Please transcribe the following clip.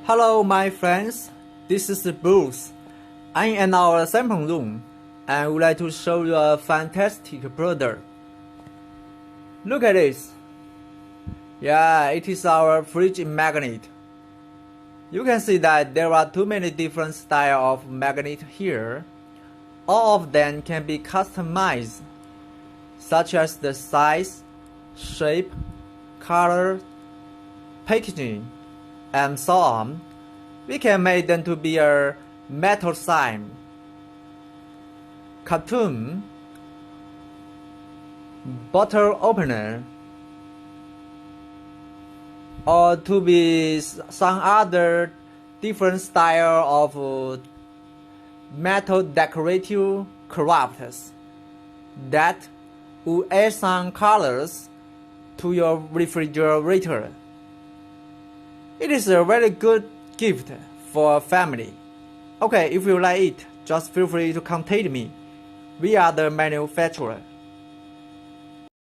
Hello my friends, this is Bruce. I'm in our sample room and would like to show you a fantastic product. Look at this. Yeah, it is our fridge magnet. You can see that there are too many different styles of magnet here. All of them can be customized, such as the size, shape, color, packaging, and so on. We can make them to be a metal sign, cartoon, bottle opener, or to be some other different style of metal decorative crafts that will add some colors to your refrigerator. It is a very good gift for a family. Okay, if you like it, just feel free to contact me. We are the manufacturer.